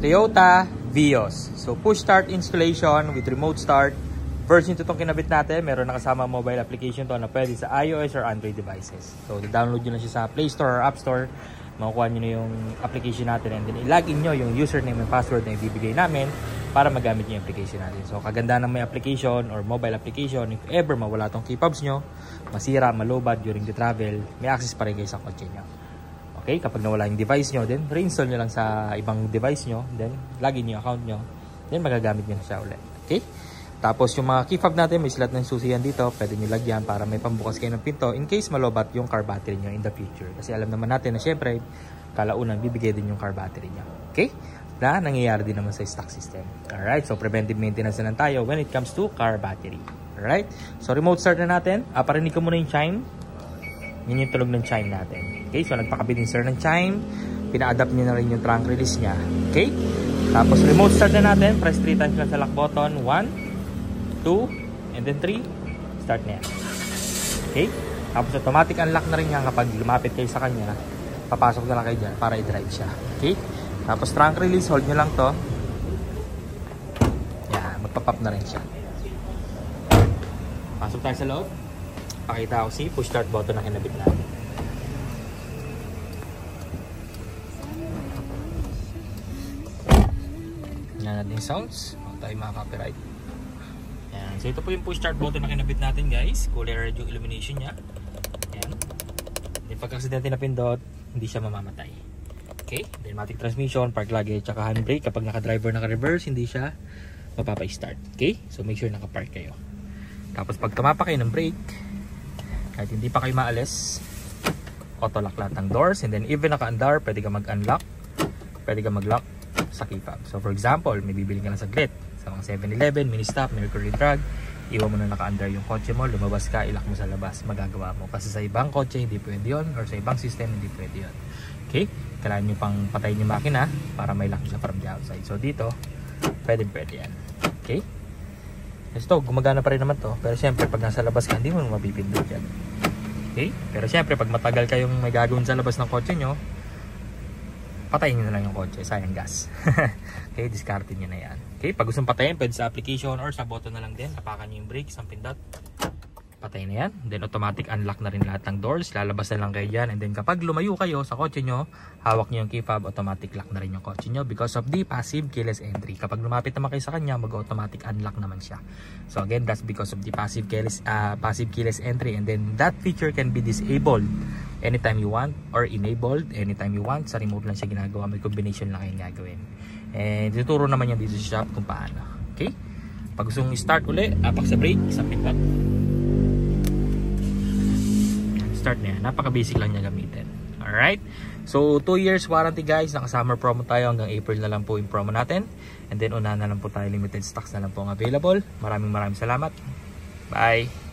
Toyota Vios. So push start installation with remote start. Version 2 itong kinabit natin. Meron na kasama mobile application to na pwede sa iOS or Android devices. So download nyo na siya sa Play Store or App Store. Makukuha nyo na yung application natin and then i-login nyo yung username and password na ibibigay namin para magamit nyo yung application natin. So kaganda ng may application or mobile application, if ever mawala tong keyfobs nyo, masira, malobad during the travel, may access pa rin kayo sa kotse nyo. Okay, kapag nawala yung device nyo, then reinstall nyo lang sa ibang device nyo, then login nyo yung account nyo, then magagamit nyo na siya ulit. Okay? Tapos yung mga key fob natin, may slot ng susiyan dito, pwede nyo lagyan para may pambukas kayo ng pinto in case malobat yung car battery nyo in the future. Kasi alam naman natin na syempre, kalaunan bibigay din yung car battery nyo. Okay? Na nangyayari din naman sa stock system. Alright, so preventive maintenance na lang tayo when it comes to car battery. Alright, so remote start na natin. Parinig ko muna yung chime. Yun yung tunog ng chime natin. Okay, so nagpakabit din sir ng chime. Pina-adapt nyo na rin yung trunk release nya. Okay, tapos remote start na natin. Press 3 times lang sa lock button. 1, 2, and then 3, start na yan. Okay? Tapos automatic unlock na rin yan kapag lumapit kayo sa kanya. Papasok na lang kayo dyan para i-drive siya. Okay? Tapos trunk release, hold nyo lang to. Yan, magpapop na rin siya. Pasok tayo sa loob. Pakita ko si push start button na kinabit natin. Yan natin yung sounds. Huwag tayo mga-copyright. So ito po yung push start button na kinabit natin guys. Kulay red yung illumination nya. Ayan. Then pag aksidente na pindot, hindi siya mamamatay. Okay. Then automatic transmission, park luggage, tsaka handbrake. Kapag naka-driver, naka-reverse, hindi siya mapapa-start. Okay. So make sure naka-park kayo. Tapos pag tumapa kayo ng brake, kahit hindi pa kayo maalis, auto-lock lahat ng doors. And then even naka-andar, pwede ka mag-unlock, pwede ka mag-lock sa key fob. So for example, may bibili ka ng saglit sa mga 7-Eleven, mini-stop, Mercury Drug, iwan mo na naka-under yung kotse mo, lumabas ka, ilak mo sa labas, magagawa mo. Kasi sa ibang kotse, hindi pwede yun, or sa ibang system, hindi pwede yun. Okay? Kailangan nyo pang patayin yung makina para may lock siya from the outside. So dito, pwede yan. Okay? Ito, gumagana pa rin naman to. Pero syempre, pag nasa labas ka, hindi mo mabipindot yan. Okay? Pero syempre, pag matagal kayong may gagawin sa labas ng kotse nyo, patayin nyo na lang yung kotse, sayang gas. Okay, discard nyo na yan. Okay, pag gustong patayin, pwede sa application or sa button na lang din. Tapakan nyo yung brake, isang pindot, patayin na yan. Then automatic unlock na rin lahat ng doors, lalabas na lang kayo dyan. And then kapag lumayo kayo sa kotse nyo, hawak nyo yung key fob, automatic lock na rin yung kotse nyo because of the passive keyless entry. Kapag lumapit naman kayo sa kanya, mag-automatic unlock naman siya. So again, that's because of the passive keyless entry. And then that feature can be disabled anytime you want or enabled anytime you want. Sa remote lang siya ginagawa, may combination lang kayong gagawin. And tuturo naman yan dito sa shop kung paano. Okay? Pag gusto mong start uli, apak sa brake, isang pindot. Start na yan. Napaka-basic lang niya gamitin. Alright? So, 2 years warranty guys. Naka-summer promo tayo. Hanggang April na lang po yung promo natin. And then, una na lang po tayo. Limited stocks na lang po ang available. Maraming salamat. Bye!